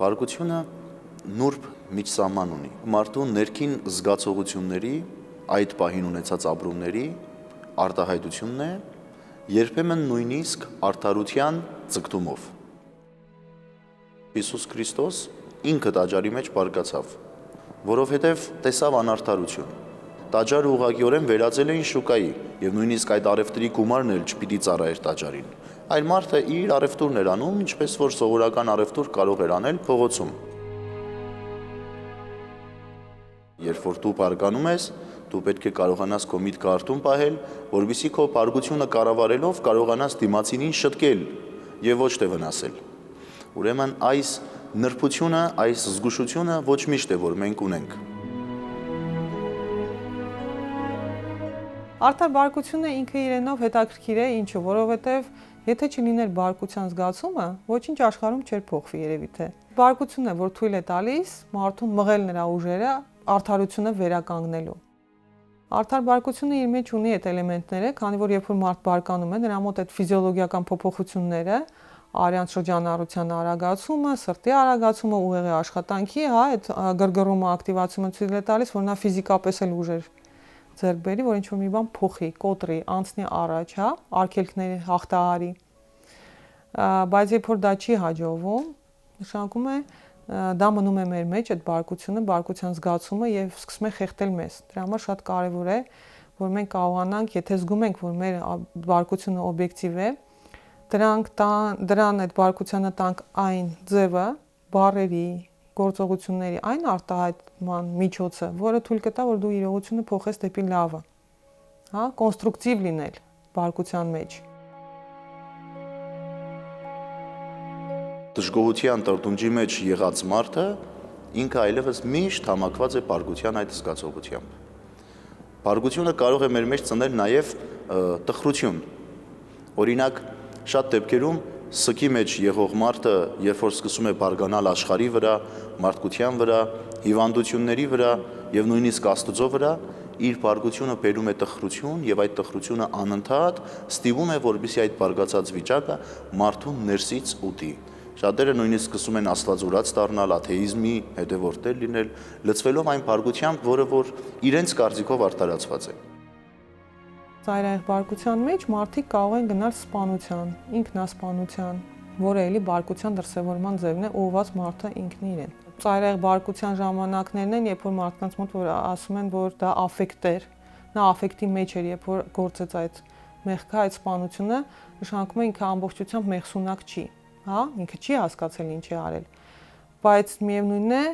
Բարկությունը նուրբ միջսահման ունի։ Մարդու ներքին զգացողությունների, այդ պահին ունեցած ապրումների արտահայտությունն է, երբեմն նույնիսկ արդարության ձգտումով։ Հիսուս Քրիստոս ինքը տաճարի մեջ բարկացավ, որովհետև տեսավ անարդարություն։ Տաճարը ուղղակիորեն վերածել էին շուկայի, եւ նույնիսկ այդ առևտրի գումարն էլ չպիտի ծառայեր տաճարին։ Այլ մարդը իր առևտուրն էր անում, ինչպես որ սովորական առևտուր կարող էր անել փողոցում։ Երբ որ դու բարկանում ես, դու պետք է կարողանաս քո միտքը արթուն պահել, որովհետեւ քո բարկությունը կառավարելով կարողանաս դիմացինին շտկել եւ ոչ թե վնասել։ Ուրեմն այս նրբությունը, այս զգուշությունը ոչ միշտ է, որ մենք ունենք։ Արդար բարկությունը ինքը իրենով հետաքրքիր է, ինչու, որովհետև եթե չլիներ բարկության զգացումը, ոչինչ աշխարհում չէր փոխվի երևի թե։ Բարկությունն է, որ թույլ է տալիս մարդուն մղել նրա ուժերը արդարությունը վերականգնելու։ Արդար բարկությունը իր մեջ ունի այդ էլեմենտները, քանի որ երբ որ մարդ բարկանում է, նրա մոտ այդ ֆիզիոլոգիական փոփոխությունները, արյան շրջանառության արագացումը, սրտի արագացումը, ուղեղի աշխատանքի, այդ գրգռումը, ակտիվացումը ցույց է տալիս, որ նա ֆիզիկապես էլ ուժեր ձեռք բերի, որ ինչ-որ մի բան փոխի, կոտրի, անցնի առաջ, արգելքների հաղթահարի։ Բայց երբ որ դա չի հաջողվում, նշանակում է դա մնում է մեր մեջ այդ բարկությունը, բարկության զգացումը եւ սկսում է խեղդել մեզ։ Դրա համար շատ կարեւոր է, որ մենք կարողանանք, եթե զգում ենք, որ մեր բարկությունը օբյեկտիվ է, դրան այդ բարկությանը տանք այն ձևը, բառերի, գործողությունների այն արտահայտման միջոցը, որը թույլ կտա, որ դու իրողությունը փոխես դեպի լավը, կոնստրուկտիվ լինել բարկության մեջ։ Դժգոհության տրտունջի մեջ եղած մարդը ինքը այլևս միշտ համակված է բարկության այդ զգացողությամբ։ Բարկությունը կարող է մեր մեջ ծնել նաև տխրություն։ Օրինակ, շատ դեպքերում սքի մեջ եղող մարդը, երբ որ սկսում է բարգանալ աշխարհի վրա, մարդկության վրա, հիվանդությունների վրա եւ նույնիսկ Աստծո վրա, իր բարգությունը բերում է տխրություն եւ այդ տխրությունը անընդհատ ստիվում է, որպեսզի այդ բարգացած վիճակը մարդուն ներսից ուտի։ Շատերը նույնիսկ սկսում են աստվածուրաց դառնալ, աթեիզմի հետևորդներ լինել, լցվելով այն բարգությամբ, որը որ իրենց կարծիքով արդարացված է։ Ծայրահեղ բարկության մեջ մարդիկ կարող են գնալ սպանության, ինքնասպանության, որը էլի բարկության դրսևորման ձևն է, ուղղված մարդը ինքն իրեն։ Ծայրահեղ բարկության ժամանակներն են, երբ որ մարդկանց մոտ որ ասում են, որ դա աֆեկտ էր, նա աֆեկտի մեջ էր, երբ որ գործեց այդ մեղքը, այդ սպանությունը, նշանակում է ինքը ամբողջությամբ մեղսունակ չի, ինքը չի հասկացել ինչ է արել։ Բայց միևնույնն է,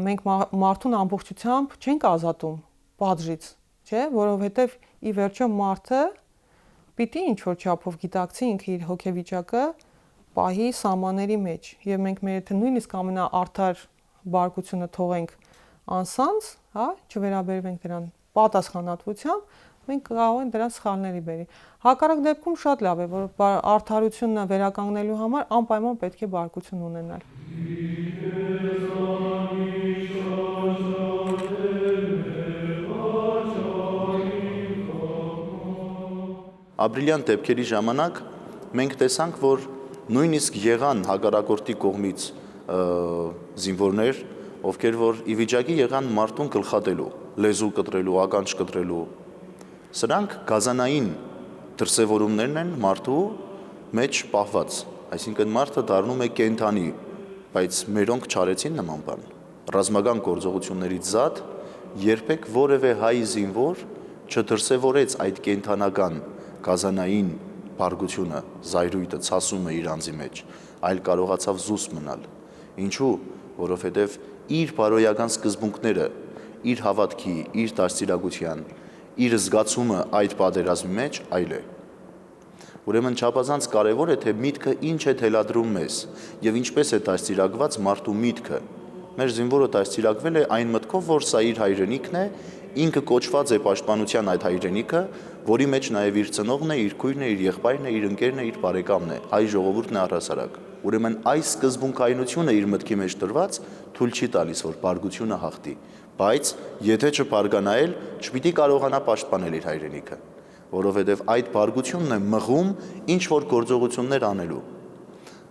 մենք մարդուն ամբողջությամբ չենք ազատում պատժից, չէ, որովհետև ի վերջո մարդը պիտի ինչ-որ չափով գիտակցի ինքը իր հոգեվիճակը պահի սահմանների մեջ եւ մենք մեր եթե նույնիսկ ամենաարդար բարկությունը թողենք անսանց, չվերաբերվենք դրան պատասխանատվությամբ, մենք կարող ենք դրան սխալների բերի։ Հակառակ դեպքում շատ լավ է, որ արդարությունը վերականգնելու համար անպայման պետք է բարկություն ունենալ։ Ապրիլյան դեպքերի ժամանակ մենք տեսանք, որ նույնիսկ եղան հակառակորդի կողմից զինվորներ, ովքեր որ ի վիճակի եղան մարդուն գլխատելու, լեզու կտրելու, ականջ կտրելու։ Սրանք գազանային դրսևորումներն են մարդու մեջ պահված, այսինքն մարդը դառնում է կենդանի, բայց մերոնք չարեցին նման բան։ Ռազմական գործողություններից զատ երբեք որևէ հայ զինվոր չդրսևորեց այդ կենդանական գազանային բարգությունը, զայրույթը, ցասումը իր անձի մեջ, այլ կարողացավ զուս մնալ։ Ինչու՞, որովհետև իր բարոյական սկզբունքները, իր հավատքի, իր դաստիարակության, իր զգացումը այդ պատերազմի մեջ այլ է։ Ուրեմն չափազանց կարևոր է, թե միտքը ինչ է թելադրում մեզ եւ ինչպես է դաստիարակված մարդու միտքը։ Մեր զինվորը դաստիարակվել է այն մտքով, որ սա իր հայրենիքն է, ինքը կոչված է պաշտպանության այդ հայրենիքը, որի մեջ նաև իր ծնողն է, իր քույրն է, իր եղբայրն է, իր ընկերն է, իր բարեկամն է, հայ ժողովուրդն է առհասարակ։ Ուրեմն այս սկզբունքայնությունը իր մտքի մեջ դրված թույլ չի տալիս, որ բարգությունը հաղթի, բայց եթե չբարգանա էլ, չպիտի կարողանա պաշտպանել իր հայրենիքը, որովհետև այդ բարգությունն է մղում ինչ որ գործողություններ անելու։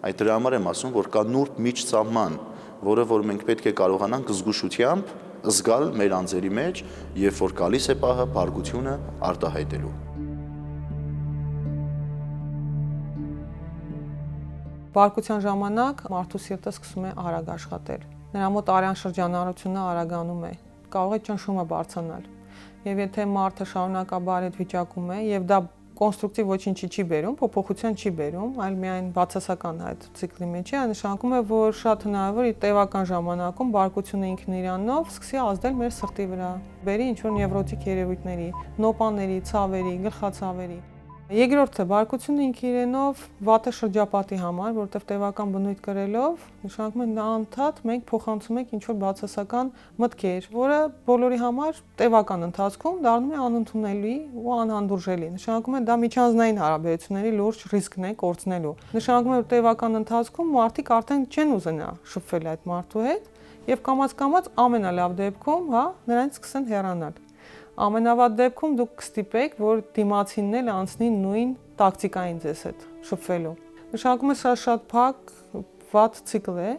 Այդ դրա համար եմ ասում, որ կա նուրբ միջսահման, որը որ մենք պետք է կարողանանք զգուշությամբ զգալ մեր անձերի մեջ, երբ որ գալիս է պահը բարկությունը արտահայտելու։ Բարկության ժամանակ մարդու սիրտը սկսում է արագ աշխատել։ Նրա մոտ արյան շրջանառությունը արագանում է, կարող է ճնշումը բարձրանալ։ Եվ եթե մարդը շարունակաբար այդ վիճակում է, եւ դա կոնստրուկտիվ ոչինչի չի բերում, փոփոխության չի բերում, այլ միայն բացասական այդ ցիկլի մեջ է, նշանակում է, որ շատ հնարավոր է տևական ժամանակում բարկությունը ինքն իրանով սկսի ազդել մեր սրտի վրա, բերի ինչ-որ նևրոտիկ երևույթների, նոպաների, ցավերի, գլխացավերի։ Երկրորդը, բարկությունը ինքն իրենով վատ է շրջապատի համար, որովհետև տևական բնույթ կրելով, նշանակում է անդադ մենք փոխանցում ենք ինչ-որ բացասական մտքեր, որը բոլորի համար տևական ընթացքում դառնում է անընդունելի ու անհանդուրժելի։ Նշանակում է դա միջանձնային հարաբերությունների լուրջ ռիսկն է կորցնելու։ Նշանակում է որ տևական ընթացքում մարդիկ արդեն չեն ուզենա շփվել այդ մարդու հետ եւ կամաց-կամաց ամենալավ դեպքում, նրանց սկսեն հեռանալ։ Ամենավատ դեպքում դուք կստիպեք, որ դիմացինն էլ անցնի նույն տակտիկային ձեզ հետ շփվելու։ Նշանակում է շատ փակ վատ ցիկլ է,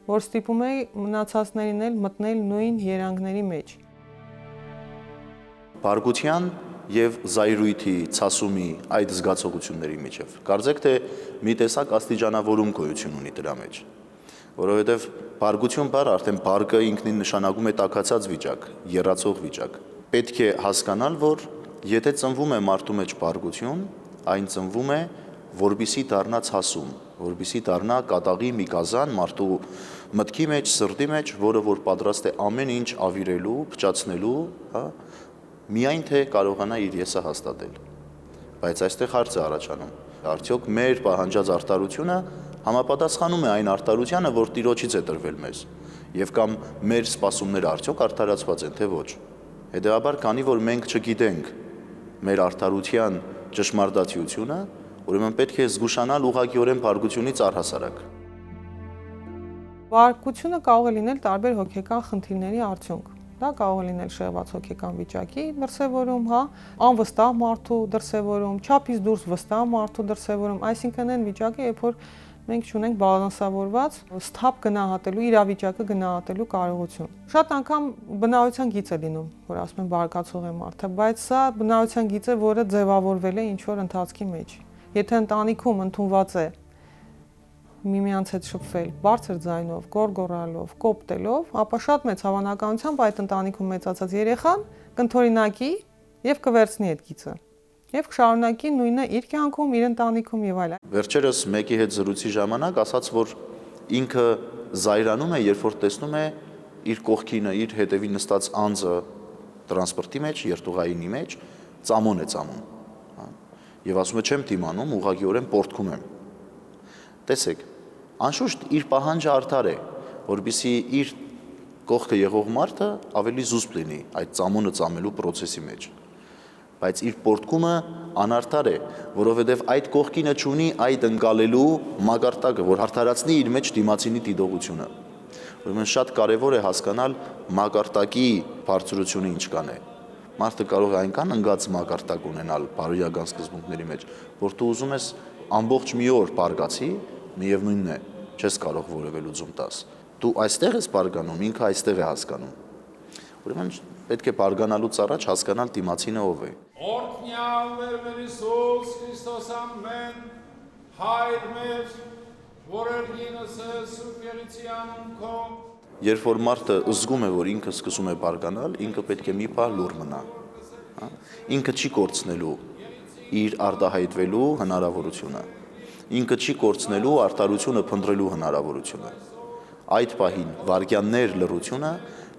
որ ստիպում է մնացածներին էլ մտնել նույն երանգների մեջ։ Բարկության եւ զայրույթի, ցասումի այդ զգացողությունների միջև կարծեք թե մի տեսակ աստիճանավորում գոյություն ունի դրա մեջ, որովհետեւ բարկություն բառը արդեն բարկը ինքնին նշանակում է տաքացած վիճակ, եռացող վիճակ։ Պետք է հասկանալ, որ եթե ծնվում է մարդու մեջ բարկություն, այն ծնվում է, որբիսի դառնա ցասում, որբիսի դառնա կատաղի մի կազան մարդու մտքի մեջ, սրտի մեջ, որը որ պատրաստ է ամեն ինչ ավիրելու, փչացնելու, միայն թե կարողանա իր եսը հաստատել։ Բայց այստեղ հարց է առաջանում. արդյոք մեր պահանջած արտարությունը համապատասխանում է այն արտարությանը, որ Տիրոջից է տրվել մեզ, եւ կամ մեր սպասումները արդյոք արդարացված են, թե ոչ։ Հետևաբար, քանի որ մենք չգիտենք մեր արդարության ճշմարտացիությունը, ուրեմն պետք է զգուշանալ ուղղակիորեն բարկությունից առհասարակ։ Բարկությունը կարող է լինել տարբեր հոգեկան խնդիրների արդյունք։ Դա կարող է լինել շեղված հոգեկան վիճակի դրսևորում, անվստահ մարդու դրսևորում, չափից դուրս վստահ մարդու դրսևորում, այսինքն այն վիճակը, երբ որ մենք չունենք բալանսավորված սթափ գնահատելու, իրավիճակը գնահատելու կարողություն։ Շատ անգամ բնավորության գիծ է լինում, որ ասում են բարկացող է մարդը, բայց սա բնավորության գիծ է, որը ձևավորվել է ինչ-որ ընթացքի մեջ։ Եթե ընտանիքում ընդունված է միմյանց հետ շփվել բարձր ձայնով, գոռգոռալով, կոպտելով, ապա շատ մեծ հավանականությամբ այդ ընտանիքում մեծացած երեխան կընդօրինակի եւ կվերցնի այդ գիծը։ Եվ կշարունակի նույնը իր կյանքում, իր ընտանիքում եւ այլն։ Վերջերս մեկի հետ զրույցի ժամանակ ասաց, որ ինքը զայրանում է, երբ որ տեսնում է իր կողքինը, իր հետևի նստած անձը տրանսպորտի մեջ, երթուղայինի մեջ ծամոն է ծամում։ Եվ ասում է չեմ դիմանում, ուղղակիորեն պորտքում եմ։ Տեսեք, անշուշտ իր պահանջը արդար է, որպեսզի իր կողքը եղող մարդը ավելի զուսպ լինի այդ ծամոնը ծամելու process-ի մեջ։ Բայց իր պորտկումը անարդար է, որովհետև այդ կողքինը չունի այդ ընկալելու մակարդակը, որ արդարացնի իր մեջ դիմացինի դիտողությունը։ Ուրեմն շատ կարևոր է հասկանալ մակարդակի բարձրությունը ինչքան է։ Մարդը կարող է այնքան ընկած մակարդակ ունենալ բարոյական սկզբունքների մեջ, որ դու ուզում ես ամբողջ մի օր բարգացի, միևնույնն է, չես կարող որևէ լուծում տաս։ Դու այստեղ ես բարգանում, ինքը այստեղ է հասկանում։ Ուրեմն պետք է բարգանալուց առաջ հասկանալ դիմացինը ով է։ Օրհնյալ մեր Հիսուս Քրիստոս ամեն, Հայր մեր, որ երգինս Սուրբ Եղեցի անուն քո։ Երբ որ մարդը զգում է, որ ինքը սկսում է բարգանալ, ինքը պետք է մի բան լուր մնա։ Ինքը չի կորցնելու իր արտահայտվելու հնարավորությունը։ Ինքը չի կորցնելու արդարությունը փնտրելու հնարավորությունը։ Այդ պահին վարգյաններ լռությունը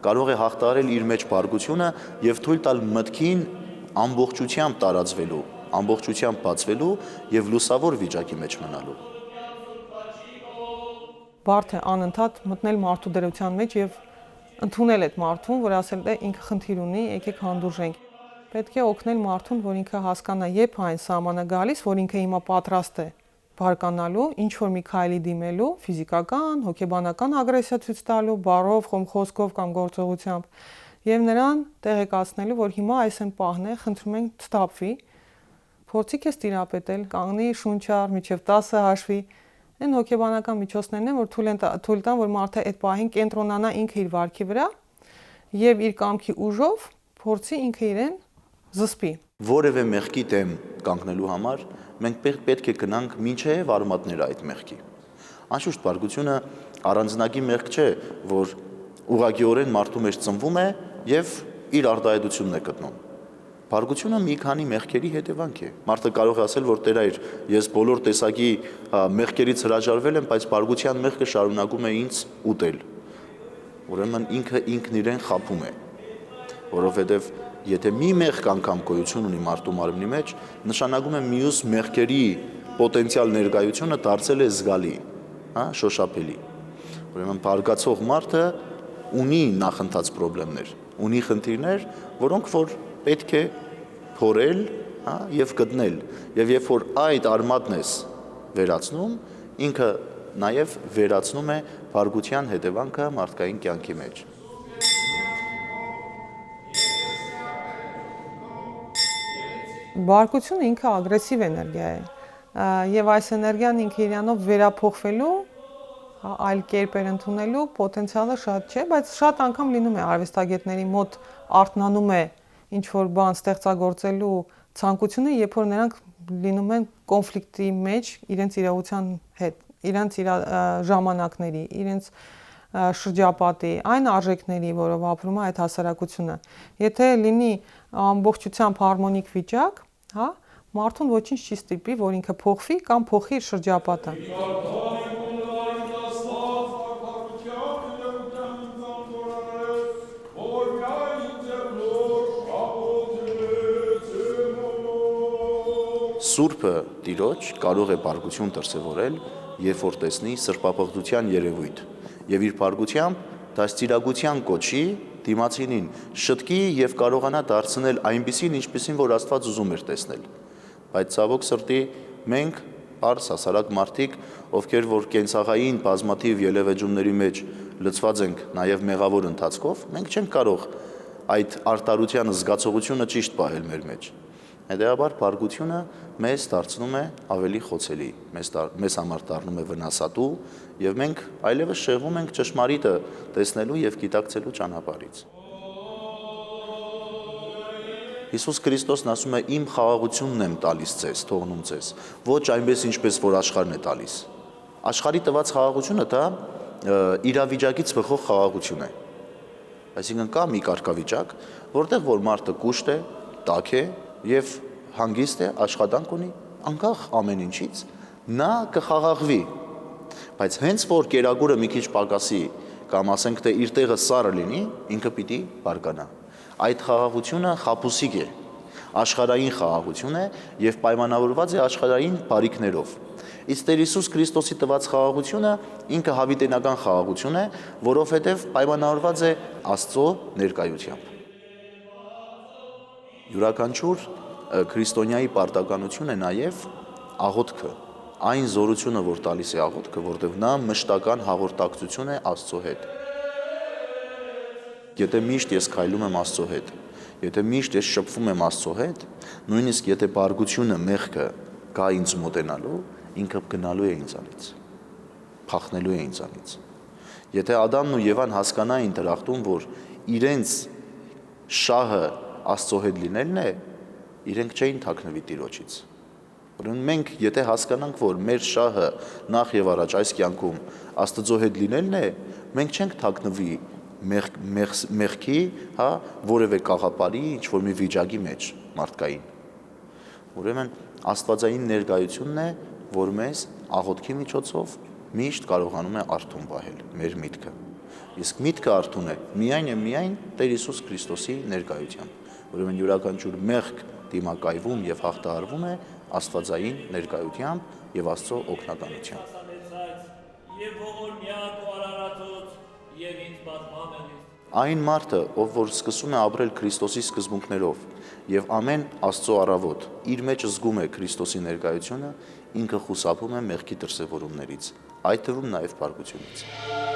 կարող է հաղթահարել իր մեջ բարկությունը եւ թույլ տալ մտքին ամբողջությամբ տարածվելու, ամբողջությամբ բացվելու եւ լուսավոր վիճակի մեջ մնալու։ Բարդ է անընդհատ մտնել մարդու դրության մեջ եւ ընդունել այդ մարդուն, որ ասել է ինքը խնդիր ունի, եկեք հանդուրժենք։ Պետք է օգնել մարդուն, որ ինքը հասկանա, երբ այն սահմանը գալիս, որ ինքը հիմա պատրաստ է բարկանալու, ինչ որ մի քայլի դիմելու, ֆիզիկական, հոգեբանական ագրեսիա ցույց տալու, բառով, խոսքով կամ գործողությամբ, եւ նրան տեղեկացնելու, որ հիմա այս են պահն է, խնդրում ենք չթափվի, փորձի քեզ տիրապետել, կանգնի շունչար, միջև 10 հաշվի, Այն հոգեբանական միջոցներն են, որ թույլ տան, որ մարդը այդ պահին կենտրոնանա ինքը իր վարքի վրա եւ իր կամքի ուժով փորձի ինքը իրեն զսպի։ Որևէ մեղքի դեմ կանգնելու համար մենք պետք է գնանք մինչև արմատները այդ մեղքի։ Անշուշտ բարգությունը առանձնակի մեղք չէ, որ ուղղակիորեն մարդու մեջ ծնվում է եւ իր արտահայտությունն է գտնում։ Բարգությունը մի քանի մեղքերի հետևանք է։ Մարդը կարող է ասել, որ Տեր այր, ես բոլոր տեսակի մեղքերից հրաժարվել եմ, բայց բարգության մեղքը շարունակում է ինձ ուտել։ Ուրեմն ինքն իրեն խաբում է, որովհետև եթե մի մեղք անգամ գոյություն ունի մարդու մարմնի մեջ, նշանակում է մյուս մեղքերի պոտենցիալ ներկայությունը դարձել է զգալի, շոշափելի։ Ուրեմն բարգացող մարդը ունի նախընթաց խնդիրներ, ունի խնդիրներ, որոնք որ պետք է փորել, եւ գտնել, եւ երբ որ այդ արմատն ես վերացնում, ինքը նաեւ վերացնում է բարգության հետևանքը մարդկային կյանքի մեջ։ Բարկությունը ինքը ագրեսիվ էներգիա է եւ այս էներգիան ինքը իրանով վերափոխվելու, այլ կերպեր ընդունելու պոտենցիալը շատ չէ, բայց շատ անգամ լինում է արվեստագետների մոտ արթնանում է ինչ որ բան ստեղծագործելու ցանկությունը, երբ որ նրանք լինում են կոնֆլիկտի մեջ իրենց իրողության հետ, իրենց ժամանակների, իրենց շրջապատի, այն արժեքների, որով ապրում է այդ հասարակությունը։ Եթե լինի ամբողջությամբ հարմոնիկ վիճակ, մարդուն ոչինչ չի ստիպի, որ ինքը փոխվի կամ փոխի իր շրջապատը։ Սուրբը Տիրոջ կարող է բարգություն դրսևորել, երբ որ տեսնի սրբապղծության երևույթ, եւ իր բարգությամբ դաստիարակության կոչի դիմացինին շտկի եւ կարողանա դարձնել այնպիսին, ինչպիսին որ Աստված ուզում էր տեսնել։ Բայց ցավոք սրտի մենք արս հասարակ մարդիկ, ովքեր որ կենցաղային բազմաթիվ ելևէջումների մեջ լցված ենք նաեւ մեղավոր ընթացքով, մենք չենք կարող այդ արտարության զգացողությունը ճիշտ պահել մեր մեջ։ Հետևաբար բարգությունը մեզ դարձնում է ավելի խոցելի, մեզ համար դառնում է վնասատու եւ մենք այլևս շեղվում ենք ճշմարիտը տեսնելու եւ գիտակցելու ճանապարհից։ Հիսուս Քրիստոսն ասում է իմ խաղաղությունն եմ տալիս ձեզ, թողնում ձեզ, ոչ այնպես ինչպես որ աշխարհն է տալիս։ Աշխարհի տված խաղաղությունը դա իրավիճակից բխող խաղաղություն է։ Այսինքն կա մի կարգավիճակ, որտեղ որ մարդը կուշտ է, տաք է եւ հանգիստ է, աշխատանք ունի, անկախ ամեն ինչից, նա կխաղաղվի։ Բայց հենց որ կերակուրը մի քիչ պակասի, կամ ասենք թե իր տեղը սառը լինի, ինքը պիտի բարկանա։ Այդ խաղաղությունը խաբուսիկ է, աշխարհային խաղաղություն է եւ պայմանավորված է աշխարհային բարիքներով։ Իսկ Տեր Հիսուս Քրիստոսի տված խաղաղությունը ինքը հավիտենական խաղաղություն է, որովհետեւ պայմանավորված է Աստծո ներկայությամբ։ Յուրաքանչյուր քրիստոնյայի պարտականություն է նաև աղոթքը, այն զորությունը, որ տալիս է աղոթքը, որտեղ նա մշտական հաղորդակցություն է Աստծո հետ։ Եթե միշտ ես քայլում եմ Աստծո հետ, եթե միշտ ես շփվում եմ Աստծո հետ, նույնիսկ եթե բարգությունը, մեղքը գա ինձ մոտենալու, ինքը գնալու է ինձանից, փախնելու է ինձանից։ Եթե Ադամն ու Եվան հասկանային դրախտում, որ իրենց շահը Աստծո հետ լինելն է, իրենք չէին թաքնվի Տիրոջից։ Ուրեմն մենք եթե հասկանանք, որ մեր շահը նախ եւ առաջ այս կյանքում Աստծո հետ լինելն է, մենք չենք թաքնվի մեղքի, որևէ կաղապարի, ինչ որ մի վիճակի մեջ մարդկային։ Ուրեմն Աստվածային ներկայությունն է, որ մեզ աղոթքի միջոցով միշտ կարողանում է արթուն պահել մեր միտքը։ Իսկ միտքը արթուն է միայն Տեր Հիսուս Քրիստոսի ներկայությամբ։ Ուրեմն յուրաքանչյուր մեղք դիմակայվում եւ հաղթահարվում է Աստվածային ներկայությամբ եւ Աստծո օգնականությամբ։ Այն մարդը, ով որ սկսում է ապրել Քրիստոսի սկզբունքներով եւ ամեն Աստծո առավոտ իր մեջ զգում է Քրիստոսի ներկայությունը, ինքը խուսափում է մեղքի դրսևորումներից, այդ թվում նաեւ բարգությունից։